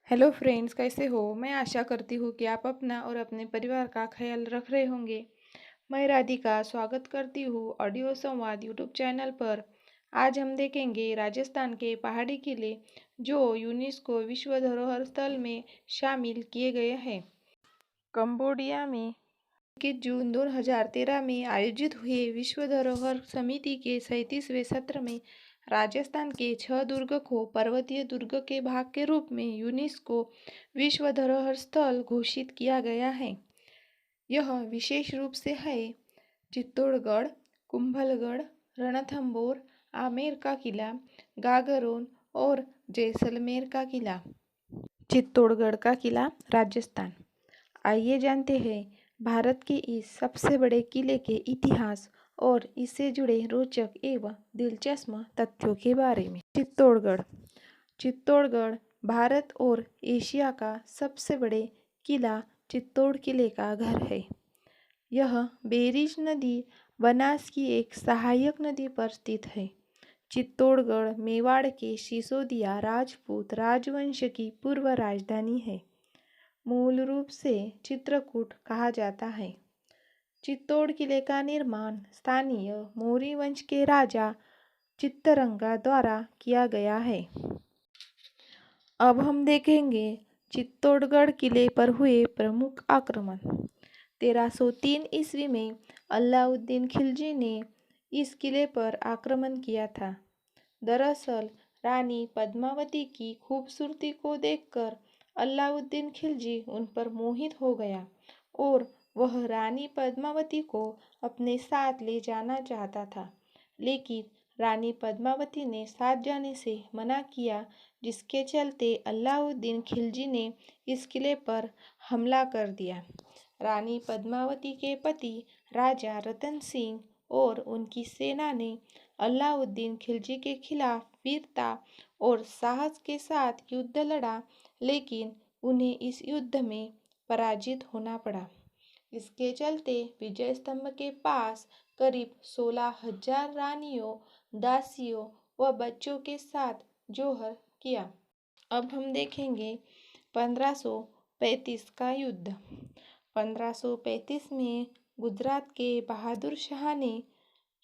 Hello friends, कैसे हो। मैं आशा करती हूँ कि आप अपना और अपने परिवार का ख्याल रख रहे होंगे। मैं राधिका स्वागत करती हूँ ऑडियो संवाद यूट्यूब चैनल पर। आज हम देखेंगे राजस्थान के पहाड़ी किले जो यूनेस्को विश्व धरोहर स्थल में शामिल किए गए हैं। कंबोडिया में 21 जून 2013 में आयोजित हुए विश्व धरोहर समिति के 37वें सत्र में राजस्थान के 6 दुर्ग को पर्वतीय दुर्ग के भाग के रूप में यूनेस्को विश्व धरोहर स्थल घोषित किया गया है। यह विशेष रूप से है चित्तौड़गढ़, कुंभलगढ़, रणथंबोर, आमेर का किला, गागरोन और जैसलमेर का किला। चित्तौड़गढ़ का किला, राजस्थान। आइए जानते हैं भारत के इस सबसे बड़े किले के इतिहास और इससे जुड़े रोचक एवं दिलचस्प तथ्यों के बारे में। चित्तौड़गढ़। चित्तौड़गढ़ भारत और एशिया का सबसे बड़े किला चित्तौड़ किले का घर है। यह बेरीज नदी बनास की एक सहायक नदी पर स्थित है। चित्तौड़गढ़ मेवाड़ के सिसोदिया राजपूत राजवंश की पूर्व राजधानी है। मूल रूप से चित्रकूट कहा जाता है। चित्तौड़ किले का निर्माण स्थानीय मौर्य वंश के राजा चित्तरंगा द्वारा किया गया है। अब हम देखेंगे चित्तौड़गढ़ किले पर हुए प्रमुख आक्रमण। 1303 ईस्वी में अलाउद्दीन खिलजी ने इस किले पर आक्रमण किया था। दरअसल रानी पद्मावती की खूबसूरती को देखकर अलाउद्दीन खिलजी उन पर मोहित हो गया और वह रानी पद्मावती को अपने साथ ले जाना चाहता था, लेकिन रानी पद्मावती ने साथ जाने से मना किया, जिसके चलते अलाउद्दीन खिलजी ने इस किले पर हमला कर दिया। रानी पद्मावती के पति राजा रतन सिंह और उनकी सेना ने अलाउद्दीन खिलजी के खिलाफ वीरता और साहस के साथ युद्ध लड़ा, लेकिन उन्हें इस युद्ध में पराजित होना पड़ा। इसके चलते विजय स्तंभ के पास करीब 16,000 रानियों, दासियों व बच्चों के साथ जोहर किया। अब हम देखेंगे 1535 का युद्ध। 1535 में गुजरात के बहादुर शाह ने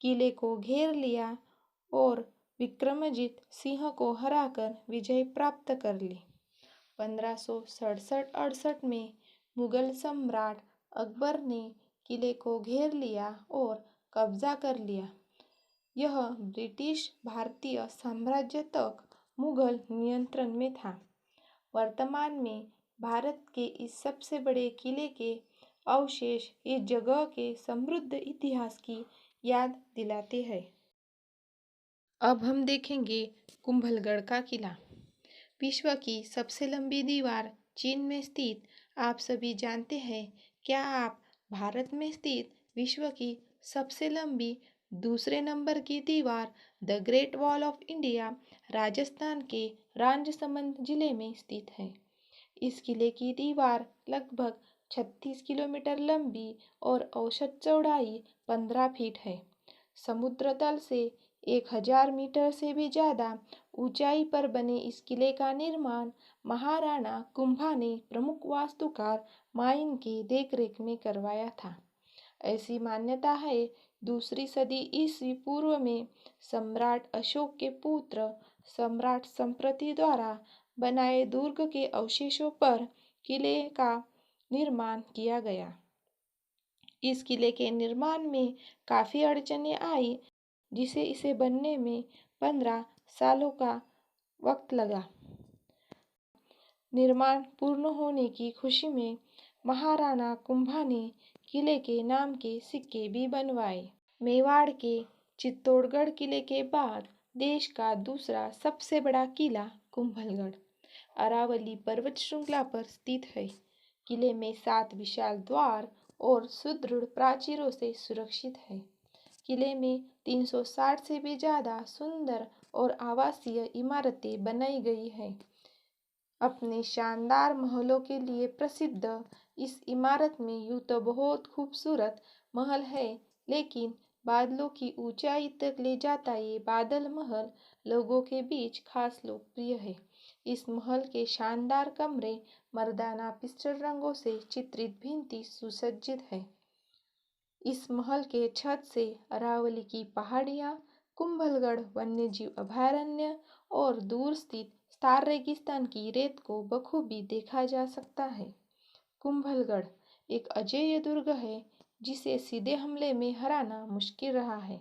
किले को घेर लिया और विक्रमजीत सिंह को हराकर विजय प्राप्त कर ली। 1567-68 में मुगल सम्राट अकबर ने किले को घेर लिया और कब्जा कर लिया। यह ब्रिटिश भारतीय साम्राज्य तक मुगल नियंत्रण में था। वर्तमान में भारत के इस सबसे बड़े किले के अवशेष इस जगह के समृद्ध इतिहास की याद दिलाते हैं। अब हम देखेंगे कुंभलगढ़ का किला। विश्व की सबसे लंबी दीवार चीन में स्थित। आप सभी जानते हैं, क्या आप भारत में स्थित विश्व की सबसे लंबी दूसरे नंबर की दीवार the great wall of India Rajasthan के राजसमंद जिले में स्थित है। इस किले की दीवार लगभग 36 किलोमीटर लंबी और औसत चौड़ाई 15 फीट है। समुद्र तल से 1000 मीटर से भी ज़्यादा ऊंचाई पर बने इस किले का निर्माण महाराणा कुंभा ने प्रमुख वास्तुकार माइन की देखरेख में करवाया था। ऐसी मान्यता है, दूसरी सदी ईस्वी पूर्व में सम्राट अशोक के पुत्र सम्राट संप्रति द्वारा बनाए दुर्ग के अवशेषों पर किले का निर्माण किया गया। इस किले के निर्माण में काफ़ी अड़चनें आई, जिसे इसे बनने में 15 सालों का वक्त लगा। निर्माण पूर्ण होने की खुशी में महाराणा कुंभा ने किले के नाम के सिक्के भी बनवाए। मेवाड़ के चित्तौड़गढ़ किले के बाद देश का दूसरा सबसे बड़ा किला कुंभलगढ़ अरावली पर्वत श्रृंखला पर स्थित है। किले में 7 विशाल द्वार और सुदृढ़ प्राचीरों से सुरक्षित है। किले में 360 से भी ज़्यादा सुंदर और आवासीय इमारतें बनाई गई हैं। अपने शानदार महलों के लिए प्रसिद्ध इस इमारत में यूं तो बहुत खूबसूरत महल है, लेकिन बादलों की ऊंचाई तक ले जाता ये बादल महल लोगों के बीच खास लोकप्रिय है। इस महल के शानदार कमरे मर्दाना पिस्टल रंगों से चित्रित भित्ति सुसज्जित है। इस महल के छत से अरावली की पहाड़ियाँ, कुंभलगढ़ वन्यजीव अभयारण्य और दूर स्थित थार रेगिस्तान की रेत को बखूबी देखा जा सकता है। कुंभलगढ़ एक अजेय दुर्ग है जिसे सीधे हमले में हराना मुश्किल रहा है।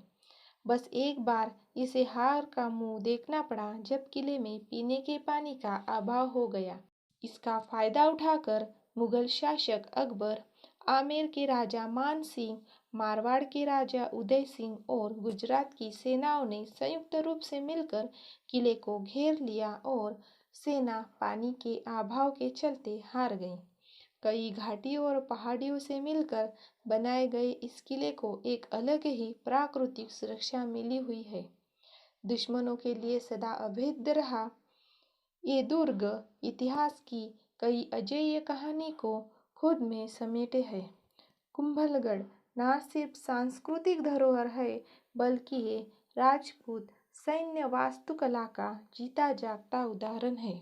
बस एक बार इसे हार का मुंह देखना पड़ा जब किले में पीने के पानी का अभाव हो गया। इसका फायदा उठाकर मुगल शासक अकबर, आमेर के राजा मान सिंह, मारवाड़ के राजा उदय सिंह और गुजरात की सेनाओं ने संयुक्त रूप से मिलकर किले को घेर लिया और सेना पानी के अभाव के चलते हार गई। कई घाटियों और पहाड़ियों से मिलकर बनाए गए इस किले को एक अलग ही प्राकृतिक सुरक्षा मिली हुई है। दुश्मनों के लिए सदा अभेद्य रहा ये दुर्ग इतिहास की कई अजेय कहानी को खुद में समेटे है। कुंभलगढ़ न सिर्फ सांस्कृतिक धरोहर है बल्कि ये राजपूत सैन्य वास्तुकला का जीता जागता उदाहरण है।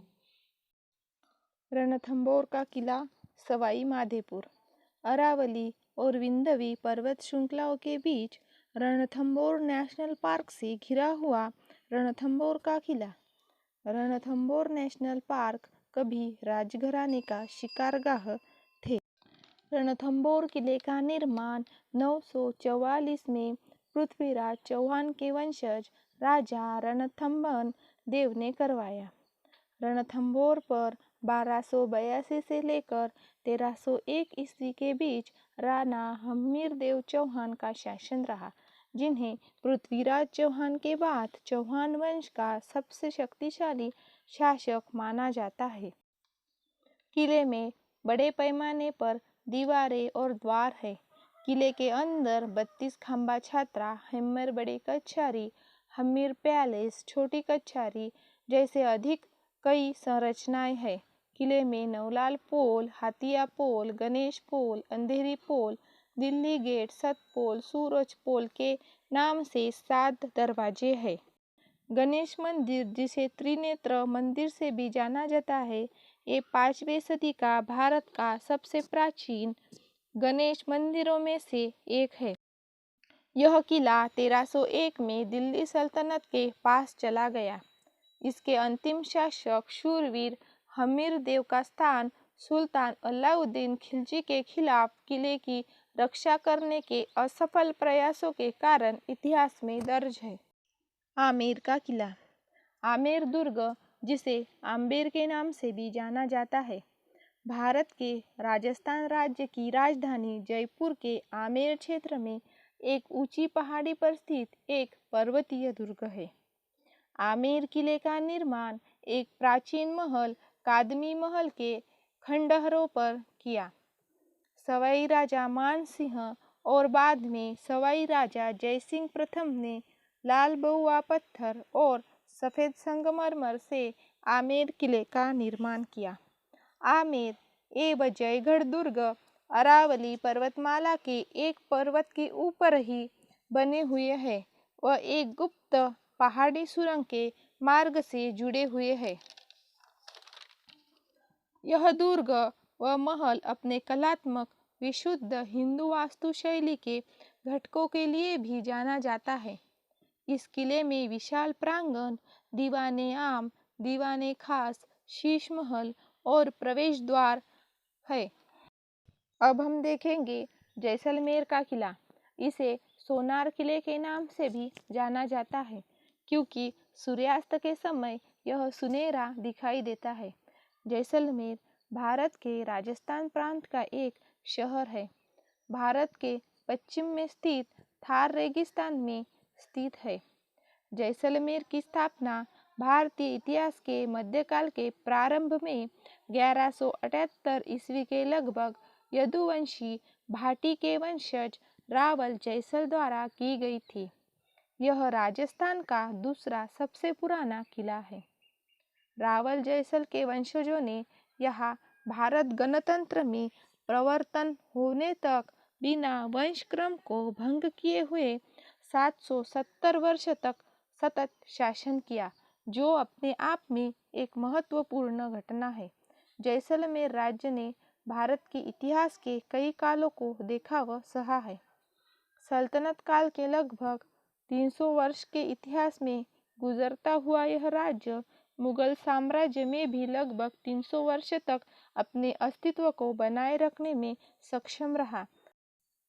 रणथंभौर का किला सवाई माधोपुर। अरावली और विंध्यवी पर्वत श्रृंखलाओं के बीच रणथंभौर नेशनल पार्क से घिरा हुआ रणथंभौर का किला। रणथंभौर नेशनल पार्क कभी राजघराने का शिकारगाह थे। रणथंभौर किले का निर्माण 944 में पृथ्वीराज चौहान के वंशज राजा रणथंभन देव ने करवाया। रणथंभौर पर 1282 से लेकर 1301 ईस्वी के बीच राणा हम्मीरदेव चौहान का शासन रहा, जिन्हें पृथ्वीराज चौहान के बाद चौहान वंश का सबसे शक्तिशाली शासक माना जाता है। किले में बड़े पैमाने पर दीवारें और द्वार है। किले के अंदर 32 खंबा छात्रा, हम्मीर बड़ी कचहरी, हम्मीर पैलेस, छोटी कचहरी जैसे अधिक कई संरचनाएं हैं। किले में नवलाल पोल, हाथिया पोल, गणेश पोल, अंधेरी पोल, दिल्ली गेट, सतपोल, सूरज पोल के नाम से 7 दरवाजे हैं। गणेश मंदिर, जिसे त्रिनेत्र मंदिर से भी जाना जाता है, ये 5वीं सदी का भारत का सबसे प्राचीन गणेश मंदिरों में से एक है। यह किला 1301 में दिल्ली सल्तनत के पास चला गया। इसके अंतिम शासक शूरवीर हम्मीरदेव का स्थान सुल्तान अलाउद्दीन खिलजी के खिलाफ किले की रक्षा करने के असफल प्रयासों के कारण इतिहास में दर्ज है। आमेर का किला। आमेर दुर्ग, जिसे आम्बेर के नाम से भी जाना जाता है, भारत के राजस्थान राज्य की राजधानी जयपुर के आमेर क्षेत्र में एक ऊंची पहाड़ी पर स्थित एक पर्वतीय दुर्ग है। आमेर किले का निर्माण एक प्राचीन महल कादमी महल के खंडहरों पर किया। सवाई राजा मान सिंह और बाद में सवाई राजा जयसिंह प्रथम ने लाल बहुआ पत्थर और सफ़ेद संगमरमर से आमेर किले का निर्माण किया। आमेर एवं जयगढ़ दुर्ग अरावली पर्वतमाला के एक पर्वत के ऊपर ही बने हुए हैं व एक गुप्त पहाड़ी सुरंग के मार्ग से जुड़े हुए हैं। यह दुर्ग व महल अपने कलात्मक विशुद्ध हिंदू वास्तुशैली के घटकों के लिए भी जाना जाता है। इस किले में विशाल प्रांगण, दीवाने आम, दीवाने खास, शीश महल और प्रवेश द्वार है। अब हम देखेंगे जैसलमेर का किला। इसे सोनार किले के नाम से भी जाना जाता है क्योंकि सूर्यास्त के समय यह सुनहरा दिखाई देता है। जैसलमेर भारत के राजस्थान प्रांत का एक शहर है। भारत के पश्चिम में स्थित थार रेगिस्तान में स्थित है। जैसलमेर की स्थापना भारतीय इतिहास के मध्यकाल के प्रारंभ में 1178 ईस्वी के लगभग यदुवंशी भाटी के वंशज रावल जैसल द्वारा की गई थी। यह राजस्थान का दूसरा सबसे पुराना किला है। रावल जैसल के वंशजों ने यहाँ भारत गणतंत्र में प्रवर्तन होने तक बिना वंशक्रम को भंग किए हुए 770 वर्ष तक सतत शासन किया, जो अपने आप में एक महत्वपूर्ण घटना है। जैसलमेर राज्य ने भारत के इतिहास के कई कालों को देखा व सहा है। सल्तनत काल के लगभग 300 वर्ष के इतिहास में गुजरता हुआ यह राज्य मुगल साम्राज्य में भी लगभग 300 वर्ष तक अपने अस्तित्व को बनाए रखने में सक्षम रहा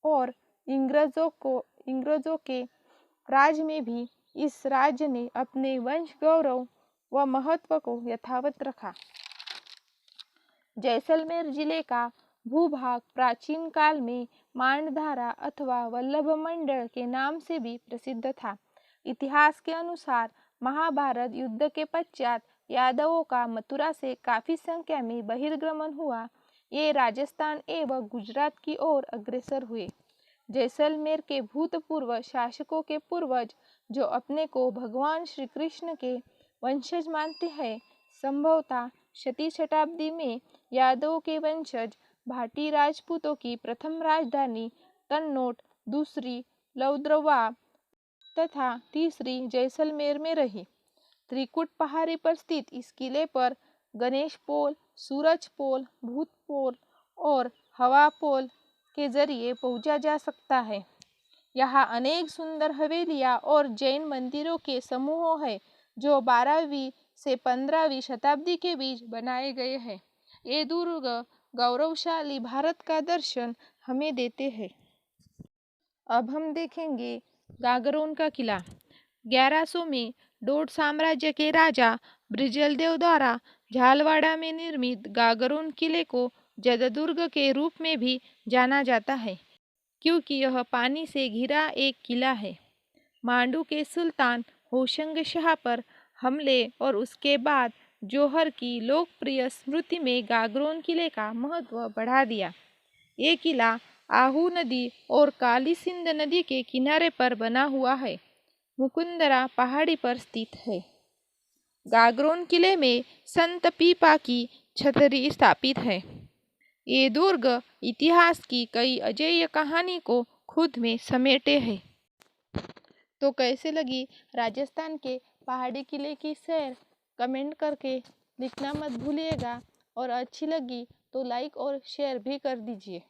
और अंग्रेजों के राज में भी इस राज्य ने अपने वंश गौरव व महत्व को यथावत रखा। जैसलमेर जिले का भूभाग प्राचीन काल में मांडधारा अथवा वल्लभ मंडल के नाम से भी प्रसिद्ध था। इतिहास के अनुसार महाभारत युद्ध के पश्चात यादवों का मथुरा से काफी संख्या में बहिर्गमन हुआ। ये राजस्थान एवं गुजरात की ओर अग्रसर हुए। जैसलमेर के भूतपूर्व शासकों के पूर्वज जो अपने को भगवान श्री कृष्ण के वंशज मानते हैं, संभवतः 6वीं शताब्दी में यादवों के वंशज भाटी राजपूतों की प्रथम राजधानी तन्नौर, दूसरी लौद्रवा तथा तीसरी जैसलमेर में रही। त्रिकुट पहाड़ी पर स्थित इस किले पर गणेश पोल, सूरज पोल, भूत पोल और हवा पोल के जरिए पहुंचा जा सकता है। यहाँ अनेक सुंदर हवेलियां और जैन मंदिरों के समूह हैं जो 12वीं से 15वीं शताब्दी के बीच बनाए गए हैं। ये दुर्ग गौरवशाली भारत का दर्शन हमें देते हैं। अब हम देखेंगे गागरोन का किला। 1100 में डोड साम्राज्य के राजा ब्रिजलदेव द्वारा झालवाड़ा में निर्मित गागरोन किले को जददुर्ग के रूप में भी जाना जाता है, क्योंकि यह पानी से घिरा एक किला है। मांडू के सुल्तान होशंग शाह पर हमले और उसके बाद जौहर की लोकप्रिय स्मृति में गागरोन किले का महत्व बढ़ा दिया। ये किला आहू नदी और काली सिंध नदी के किनारे पर बना हुआ है। मुकुंदरा पहाड़ी पर स्थित है। गागरोन किले में संत पीपा की छतरी स्थापित है। ये दुर्ग इतिहास की कई अजेय कहानी को खुद में समेटे है। तो कैसे लगी राजस्थान के पहाड़ी किले की सैर? कमेंट करके लिखना मत भूलिएगा और अच्छी लगी तो लाइक और शेयर भी कर दीजिए।